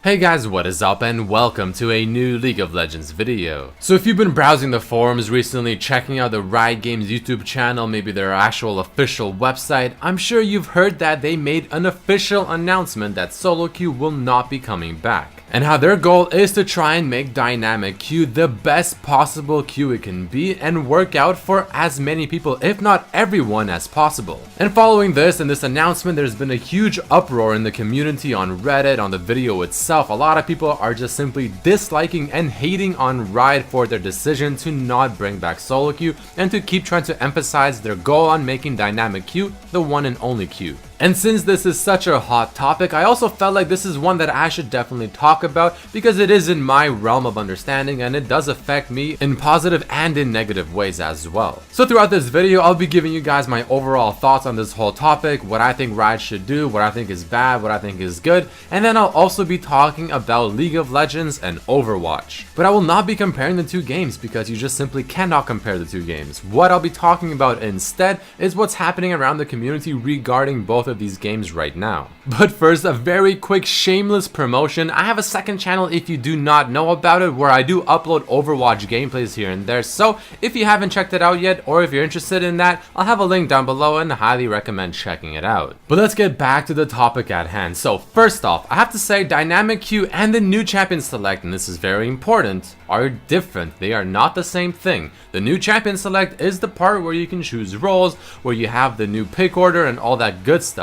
Hey guys, what is up and welcome to a new League of Legends video. So if you've been browsing the forums recently, checking out the Riot Games YouTube channel, maybe their actual official website, I'm sure you've heard that they made an official announcement that solo queue will not be coming back. And how their goal is to try and make dynamic queue the best possible queue it can be and work out for as many people, if not everyone, as possible. And following this and this announcement, there's been a huge uproar in the community on Reddit, on the video itself. A lot of people are just simply disliking and hating on Riot for their decision to not bring back solo queue and to keep trying to emphasize their goal on making dynamic queue the one and only queue. And since this is such a hot topic, I also felt like this is one that I should definitely talk about because it is in my realm of understanding and it does affect me in positive and in negative ways as well. So throughout this video, I'll be giving you guys my overall thoughts on this whole topic, what I think Riot should do, what I think is bad, what I think is good, and then I'll also be talking about League of Legends and Overwatch. But I will not be comparing the two games because you just simply cannot compare the two games. What I'll be talking about instead is what's happening around the community regarding both of these games right now. But first, a very quick shameless promotion. I have a second channel if you do not know about it where I do upload Overwatch gameplays here and there, so if you haven't checked it out yet or if you're interested in that, I'll have a link down below and highly recommend checking it out. But let's get back to the topic at hand. So first off, I have to say dynamic queue and the new champion select, and this is very important, are different. They are not the same thing. The new champion select is the part where you can choose roles, where you have the new pick order and all that good stuff.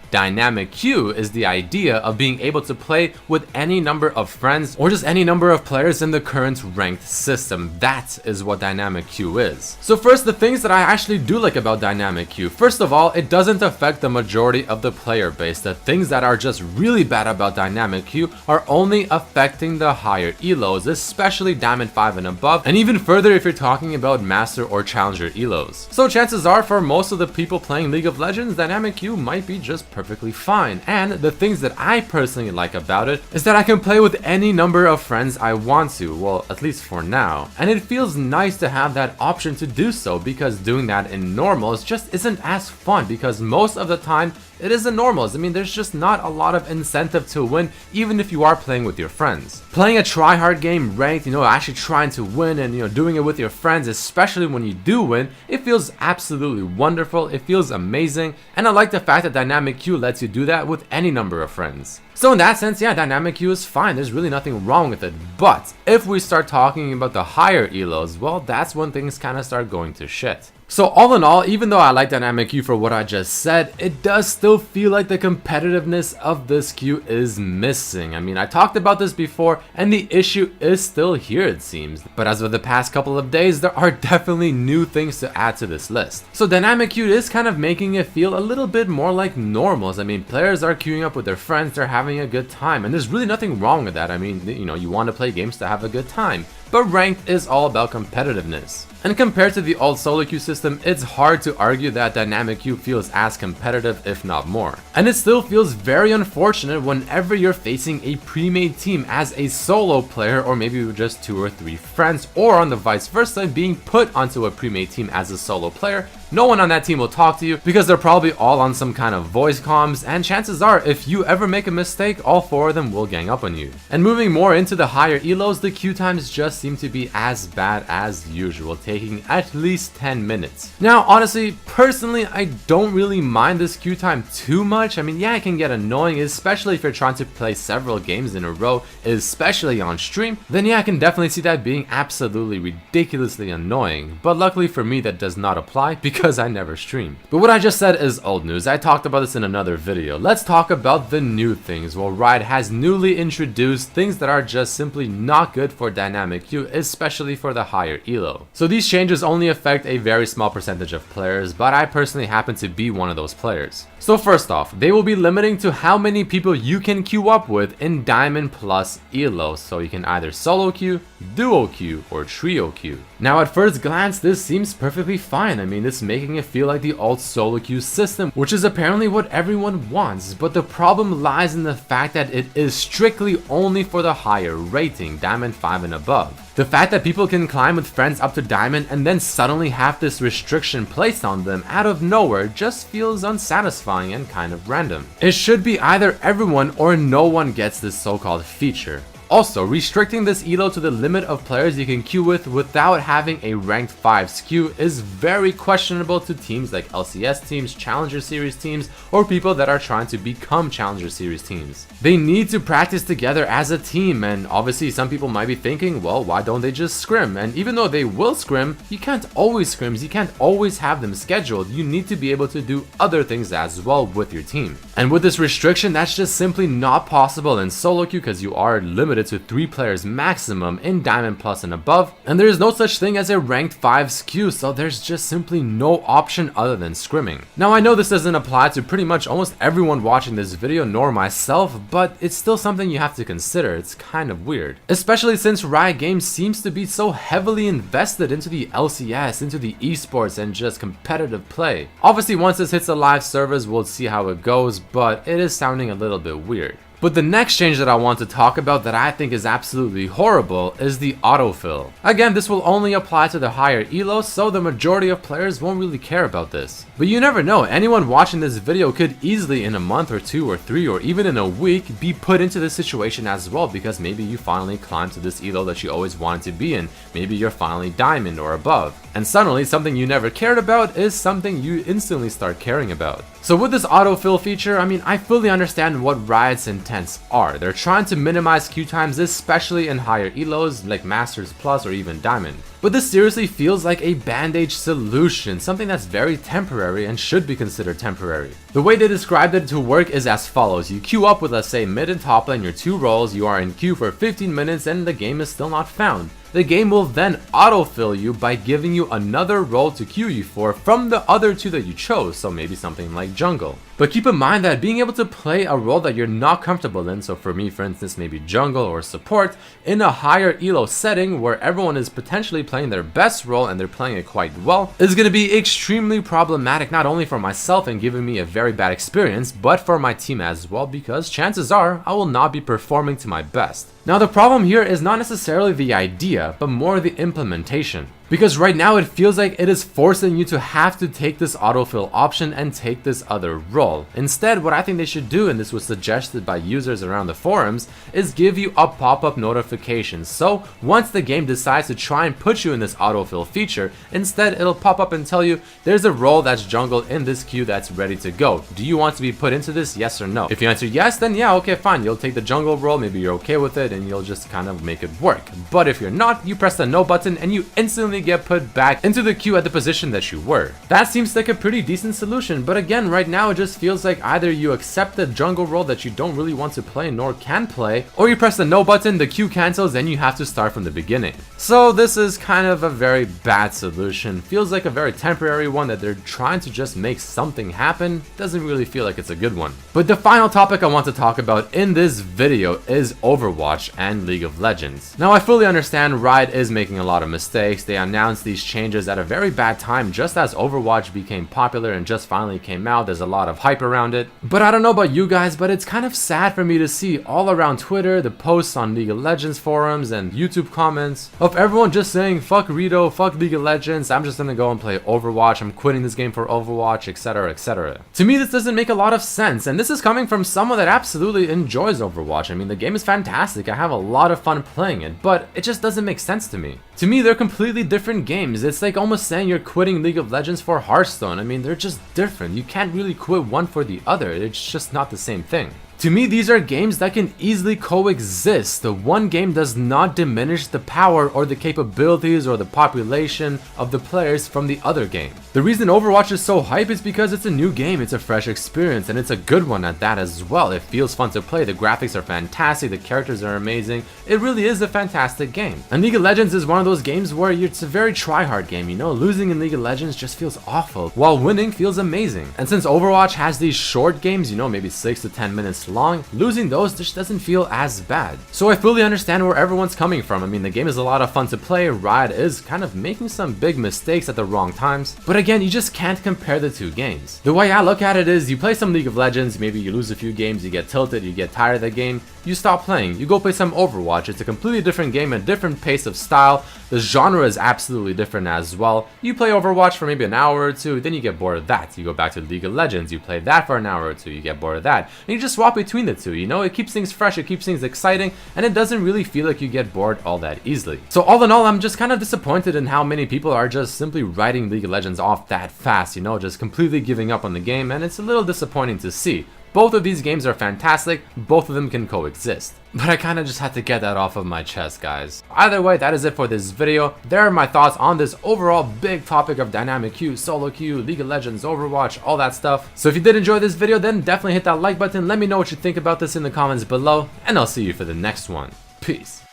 Dynamic queue is the idea of being able to play with any number of friends or just any number of players in the current ranked system. That is what dynamic queue is. So first, the things that I actually do like about dynamic queue. First of all, it doesn't affect the majority of the player base. The things that are just really bad about dynamic queue are only affecting the higher elos, especially Diamond 5 and above, and even further if you're talking about Master or Challenger elos. So chances are for most of the people playing League of Legends, dynamic queue might be just perfectly fine. And the things that I personally like about it is that I can play with any number of friends I want to, well, at least for now. And it feels nice to have that option to do so because doing that in normals just isn't as fun because most of the time it is in normals. I mean, there's just not a lot of incentive to win even if you are playing with your friends. Playing a try-hard game ranked, actually trying to win and, doing it with your friends, especially when you do win, it feels absolutely wonderful. It feels amazing. And I like the fact that dynamic queue lets you do that with any number of friends. So in that sense, yeah, dynamic queue is fine. There's really nothing wrong with it. But if we start talking about the higher elos, well, that's when things kind of start going to shit. So all in all, even though I like dynamic queue for what I just said, it does still feel like the competitiveness of this queue is missing. I mean, I talked about this before and the issue is still here it seems. But as of the past couple of days, there are definitely new things to add to this list. So dynamic queue is kind of making it feel a little bit more like normals. I mean, players are queuing up with their friends, they're having a good time, and there's really nothing wrong with that. I mean, you want to play games to have a good time. But ranked is all about competitiveness. And compared to the old solo queue system, it's hard to argue that dynamic queue feels as competitive if not more. And it still feels very unfortunate whenever you're facing a pre-made team as a solo player or maybe with just 2 or 3 friends, or on the vice versa, being put onto a pre-made team as a solo player. No one on that team will talk to you because they're probably all on some kind of voice comms, and chances are if you ever make a mistake, all 4 of them will gang up on you. And moving more into the higher elos, the queue times just seem to be as bad as usual, taking at least 10 minutes. Now honestly, personally, I don't really mind this queue time too much. I mean, yeah, it can get annoying, especially if you're trying to play several games in a row, especially on stream. Then yeah, I can definitely see that being absolutely ridiculously annoying. But luckily for me, that does not apply because I never stream. But what I just said is old news. I talked about this in another video. Let's talk about the new things. Well, Riot has newly introduced things that are just simply not good for dynamic queue, especially for the higher elo. So these changes only affect a very small percentage of players, but I personally happen to be one of those players. So first off, they will be limiting to how many people you can queue up with in Diamond Plus elo, so you can either solo queue, duo queue, or trio queue. Now at first glance, this seems perfectly fine. I mean, it's making it feel like the old solo queue system, which is apparently what everyone wants, but the problem lies in the fact that it is strictly only for the higher rating, Diamond 5 and above. The fact that people can climb with friends up to diamond and then suddenly have this restriction placed on them out of nowhere just feels unsatisfying and kind of random. It should be either everyone or no one gets this so-called feature. Also, restricting this elo to the limit of players you can queue with without having a ranked 5 skew is very questionable to teams like LCS teams, Challenger Series teams, or people that are trying to become Challenger Series teams. They need to practice together as a team, and obviously some people might be thinking, well, why don't they just scrim? And even though they will scrim, you can't always scrims, you can't always have them scheduled. You need to be able to do other things as well with your team. And with this restriction, that's just simply not possible in solo queue because you are limited to 3 players maximum in Diamond Plus and above, and there is no such thing as a ranked 5 skew, so there's just simply no option other than scrimming. Now I know this doesn't apply to pretty much almost everyone watching this video, nor myself, but it's still something you have to consider. It's kind of weird, especially since Riot Games seems to be so heavily invested into the LCS, into the esports, and just competitive play. Obviously once this hits the live servers, we'll see how it goes, but it is sounding a little bit weird. But the next change that I want to talk about that I think is absolutely horrible is the autofill. Again, this will only apply to the higher elos, so the majority of players won't really care about this. But you never know, anyone watching this video could easily in a month or 2 or 3 or even in a week be put into this situation as well, because maybe you finally climbed to this elo that you always wanted to be in. Maybe you're finally diamond or above. And suddenly something you never cared about is something you instantly start caring about. So with this autofill feature, I mean, I fully understand what Riot's intents are. They're trying to minimize queue times, especially in higher elos like Masters Plus or even Diamond. But this seriously feels like a band-aid solution, something that's very temporary and should be considered temporary. The way they described it to work is as follows. You queue up with, let's say, mid and top lane, your 2 roles, you are in queue for 15 minutes and the game is still not found. The game will then autofill you by giving you another role to queue you for from the other 2 that you chose, so maybe something like jungle. But keep in mind that being able to play a role that you're not comfortable in, so for me for instance maybe jungle or support, in a higher elo setting where everyone is potentially playing their best role and they're playing it quite well, is going to be extremely problematic, not only for myself and giving me a very bad experience, but for my team as well, because chances are I will not be performing to my best. Now the problem here is not necessarily the idea, but more the implementation. Because right now it feels like it is forcing you to have to take this autofill option and take this other role. Instead, what I think they should do, and this was suggested by users around the forums, is give you a pop-up notification. So once the game decides to try and put you in this autofill feature, instead it'll pop up and tell you there's a role that's jungle in this queue that's ready to go. Do you want to be put into this? Yes or no? If you answer yes, then yeah, okay, fine. You'll take the jungle role, maybe you're okay with it, and you'll just kind of make it work. But if you're not, you press the no button and you instantly get put back into the queue at the position that you were. That seems like a pretty decent solution, but again, right now it just feels like either you accept the jungle role that you don't really want to play nor can play, or you press the no button, the queue cancels, and you have to start from the beginning. So this is kind of a very bad solution. Feels like a very temporary one that they're trying to just make something happen. Doesn't really feel like it's a good one. But the final topic I want to talk about in this video is Overwatch and League of Legends. Now I fully understand Riot is making a lot of mistakes. They announced these changes at a very bad time, just as Overwatch became popular and just finally came out. There's a lot of hype around it. But I don't know about you guys, but it's kind of sad for me to see all around Twitter, the posts on League of Legends forums and YouTube comments of everyone just saying, fuck Rito, fuck League of Legends, I'm just gonna go and play Overwatch, I'm quitting this game for Overwatch, etc, etc. To me, this doesn't make a lot of sense, and this is coming from someone that absolutely enjoys Overwatch. I mean, the game is fantastic, I have a lot of fun playing it, but it just doesn't make sense to me. To me, they're completely different games. It's like almost saying you're quitting League of Legends for Hearthstone. I mean, they're just different. You can't really quit one for the other. It's just not the same thing. To me, these are games that can easily coexist. The one game does not diminish the power or the capabilities or the population of the players from the other game. The reason Overwatch is so hype is because it's a new game, it's a fresh experience, and it's a good one at that as well. It feels fun to play, the graphics are fantastic, the characters are amazing. It really is a fantastic game. And League of Legends is one of those games where it's a very try-hard game, you know? Losing in League of Legends just feels awful, while winning feels amazing. And since Overwatch has these short games, you know, maybe 6 to 10 minutes long, losing those just doesn't feel as bad. So I fully understand where everyone's coming from. I mean, the game is a lot of fun to play. Riot is kind of making some big mistakes at the wrong times, but again, you just can't compare the two games. The way I look at it is, you play some League of Legends, maybe you lose a few games, you get tilted, you get tired of the game, you stop playing. You go play some Overwatch. It's a completely different game, a different pace of style. The genre is absolutely different as well. You play Overwatch for maybe an hour or two, then you get bored of that. You go back to League of Legends, you play that for an hour or two, you get bored of that. And you just swap between the two, you know? It keeps things fresh, it keeps things exciting, and it doesn't really feel like you get bored all that easily. So all in all, I'm just kind of disappointed in how many people are just simply writing League of Legends off that fast, you know, just completely giving up on the game, and it's a little disappointing to see. Both of these games are fantastic, both of them can coexist. But I kind of just had to get that off of my chest, guys. Either way, that is it for this video. There are my thoughts on this overall big topic of dynamic queue, solo queue, League of Legends, Overwatch, all that stuff. So if you did enjoy this video, then definitely hit that like button. Let me know what you think about this in the comments below, and I'll see you for the next one. Peace.